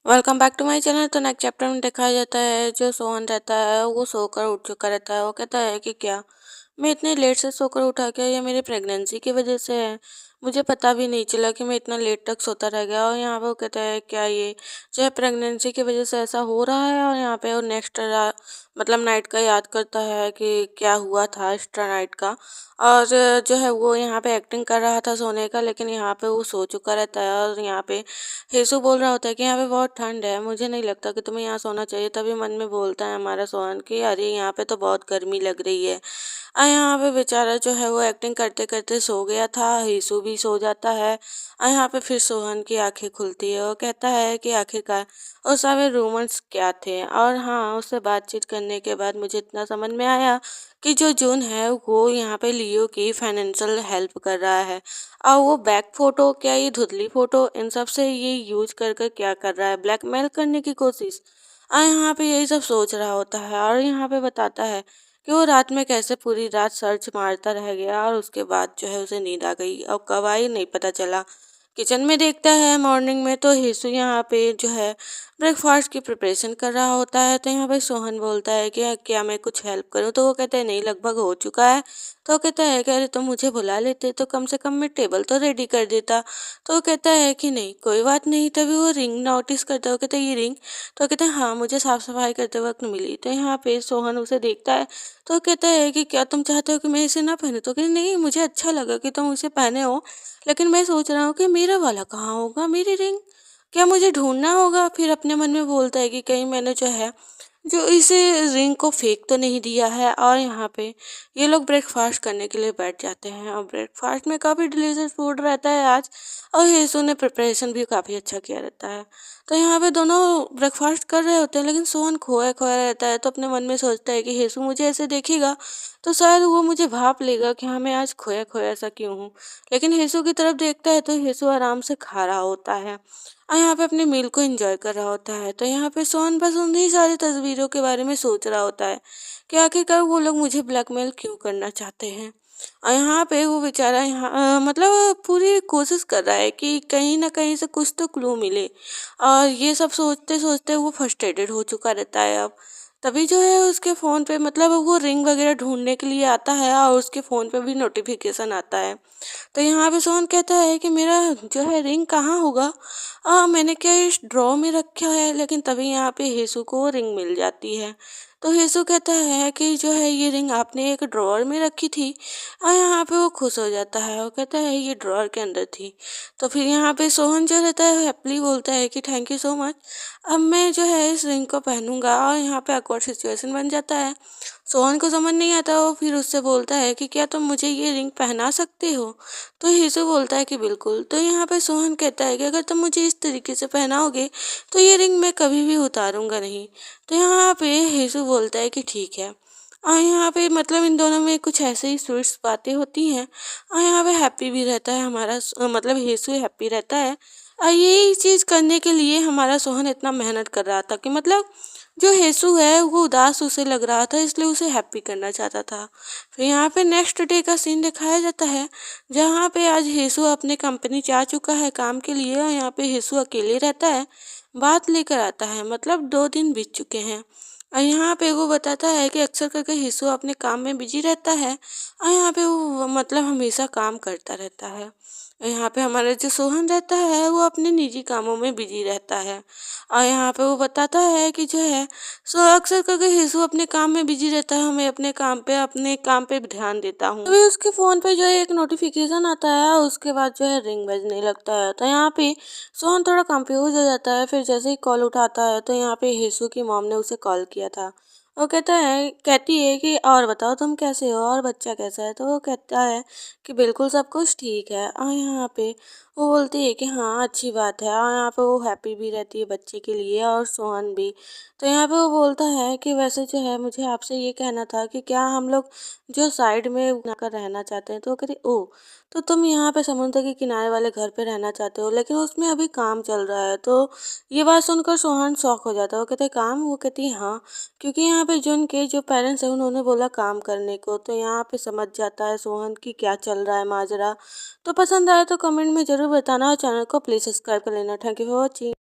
Welcome back to my channel. तो next chapter में दिखाया जाता है जो सोहन रहता है वो सोकर उठ चुका रहता है। वो कहता है कि क्या मैं इतने लेट से सोकर उठा, क्या ये मेरी प्रेगनेंसी की वजह से है? मुझे पता भी नहीं चला कि मैं इतना लेट तक सोता रह गया। और यहाँ पे वो कहता है क्या ये जो है प्रेगनेंसी की वजह से ऐसा हो रहा है। और यहाँ पे वो नेक्स्ट मतलब नाइट का याद करता है कि क्या हुआ था एक्स्ट्रा नाइट का। और जो है वो यहाँ पे एक्टिंग कर रहा था सोने का, लेकिन यहाँ पे वो सो चुका रहता है। और यहाँ पे हेसु बोल रहा होता है कि यहाँ पे बहुत ठंड है, मुझे नहीं लगता कि तुम्हें यहाँ सोना चाहिए। तभी मन में बोलता है हमारा सोहन कि अरे यहाँ पे तो बहुत गर्मी लग रही है। यहाँ पे बेचारा जो है वो एक्टिंग करते करते सो गया था। हेसु भी सो जाता है। यहाँ पे फिर सोहन की आंखें खुलती है। वो कहता है कि आखिरकार उस समय रूमर्स क्या थे। और हाँ, उससे बातचीत करने के बाद मुझे इतना समझ में आया कि जो जून है वो यहाँ पे लियो की फाइनेंशियल हेल्प कर रहा है। और वो बैक फोटो, क्या ये धुंधली फोटो, इन सब से ये यूज कर क्या कर रहा है, ब्लैकमेल करने की कोशिश। यहाँ पे यही सब सोच रहा होता है। और यहाँ पे बताता है कि वो रात में कैसे पूरी रात सर्च मारता रह गया और उसके बाद जो है उसे नींद आ गई। अब कब आई नहीं पता चला। किचन में देखता है मॉर्निंग में तो हेसु यहाँ पे जो है ब्रेकफास्ट की प्रिपरेशन कर रहा होता है। तो यहाँ पे सोहन बोलता है कि क्या मैं कुछ हेल्प करूँ? तो वो कहते हैं नहीं, लगभग हो चुका है। तो वो कहता है कि अरे तुम मुझे बुला लेते तो कम से कम मैं टेबल तो रेडी कर देता। तो वो कहता है कि नहीं कोई बात नहीं। तभी वो रिंग नोटिस करता है। वो कहता है ये रिंग? तो कहते हैं हाँ, मुझे साफ सफाई करते वक्त मिली। तो यहाँ पे सोहन उसे देखता है। तो कहता है कि क्या तुम चाहते हो कि मैं इसे ना पहने? तो कहते नहीं, मुझे अच्छा लगा कि तुम उसे पहने हो, लेकिन मैं सोच रहा हूँ कि मेरा वाला कहाँ होगा, मेरी रिंग? क्या मुझे ढूंढना होगा? फिर अपने मन में बोलता है कि कहीं मैंने जो है जो इसे रिंग को फेंक तो नहीं दिया है। और यहाँ पे ये लोग ब्रेकफास्ट करने के लिए बैठ जाते हैं। और ब्रेकफास्ट में काफ़ी डिलीशियस फूड रहता है आज। और हेसू ने प्रिपरेशन भी काफ़ी अच्छा किया रहता है। तो यहाँ पे दोनों ब्रेकफास्ट कर रहे होते हैं, लेकिन सोहन खोया खोया रहता है। तो अपने मन में सोचता है कि हेसू मुझे ऐसे देखेगा तो शायद वो मुझे भाप लेगा कि हाँ, मैं आज खोया खोया सा क्यों हूँ। लेकिन हेसू की तरफ देखता है तो हेसू आराम से खा रहा होता है और यहाँ पे अपने मील को एंजॉय कर रहा होता है। तो यहाँ पे सोहन बस उन्हीं सारी तस्वीरों के बारे में सोच रहा होता है कि आखिरकार वो लोग मुझे ब्लैकमेल क्यों करना चाहते हैं। और यहाँ पे वो बेचारा यहाँ मतलब पूरी कोशिश कर रहा है कि कहीं ना कहीं से कुछ तो क्लू मिले। और ये सब सोचते सोचते वो फ्रस्ट्रेटेड हो चुका रहता है अब। तभी जो है उसके फ़ोन पे मतलब वो रिंग वगैरह ढूंढने के लिए आता है और उसके फ़ोन पे भी नोटिफिकेशन आता है। तो यहाँ पे सोहन कहता है कि मेरा जो है रिंग कहाँ होगा? मैंने क्या इस ड्रॉ में रखा है? लेकिन तभी यहाँ पे हेसू को वो रिंग मिल जाती है। तो हेसू कहता है कि जो है ये रिंग आपने एक ड्रॉअर में रखी थी। और यहाँ पे वो खुश हो जाता है। वो कहता है ये ड्रॉअर के अंदर थी। तो फिर यहाँ पे सोहन जो रहता है हैप्पीली बोलता है कि थैंक यू सो मच, अब मैं जो है इस रिंग को पहनूंगा। और यहाँ पे awkward सिचुएशन बन जाता है। सोहन को समझ नहीं आता। वो फिर उससे बोलता है कि क्या तुम मुझे ये रिंग पहना सकते हो? तो हेसू बोलता है कि बिल्कुल। तो यहाँ पे सोहन कहता है कि अगर तुम मुझे इस तरीके से पहनाओगे तो ये रिंग मैं कभी भी उतारूंगा नहीं। तो यहाँ पे हेसू बोलता है कि ठीक है। और यहाँ पे मतलब इन दोनों में कुछ ऐसे ही स्वीट्स बातें होती हैं। और यहाँ पे हैप्पी भी रहता है हमारा मतलब हेसू हैप्पी रहता है। और यही चीज़ करने के लिए हमारा सोहन इतना मेहनत कर रहा था कि मतलब जो हेसू है वो उदास उसे लग रहा था, इसलिए उसे हैप्पी करना चाहता था। फिर यहाँ पे नेक्स्ट डे का सीन दिखाया जाता है जहाँ पे आज हेसू अपने कंपनी जा चुका है काम के लिए। और यहाँ पे हेसू अकेले रहता है, बात लेकर आता है मतलब 2 दिन बीत चुके हैं। और यहाँ पे वो बताता है कि अक्सर करके हेसू अपने काम में बिजी रहता है। और यहाँ पे वो मतलब हमेशा काम करता रहता है। और यहाँ पे हमारा जो सोहन रहता है वो अपने निजी कामों में बिजी रहता है। और यहाँ पे वो बताता है कि जो है सो अक्सर करके हिसू अपने काम में बिजी रहता है, मैं अपने काम पे ध्यान देता हूँ। तभी उसके फ़ोन पे जो है एक नोटिफिकेशन आता है। उसके बाद जो है रिंग बजने लगता है। तो यहाँ पे सोहन थोड़ा कंफ्यूज हो जाता है। फिर जैसे ही कॉल उठाता है तो यहाँ पे हिसू की मॉम ने उसे कॉल किया था। वो कहती है कि और बताओ तुम कैसे हो और बच्चा कैसा है? तो वो कहता है कि बिल्कुल सब कुछ ठीक है। और यहाँ पे वो बोलती है कि हाँ अच्छी बात है। और यहाँ पे वो हैप्पी भी रहती है बच्चे के लिए और सोहन भी। तो यहाँ पे वो बोलता है कि वैसे जो है मुझे आपसे ये कहना था कि क्या हम लोग जो साइड में कर रहना चाहते हैं? तो वो कहती ओ, तो तुम यहाँ पे समुद्र के किनारे वाले घर पे रहना चाहते हो, लेकिन उसमें अभी काम चल रहा है। तो ये बात सुनकर सोहन शॉक हो जाता है। वो कहते काम? वो कहती हाँ, क्योंकि यहाँ पे जुन के जो पेरेंट्स हैं उन्होंने बोला काम करने को। तो यहाँ पे समझ जाता है सोहन की क्या चल रहा है माजरा। तो पसंद आए तो कमेंट में ज़रूर बताना और चैनल को प्लीज़ सब्सक्राइब कर लेना। Thank you for watching.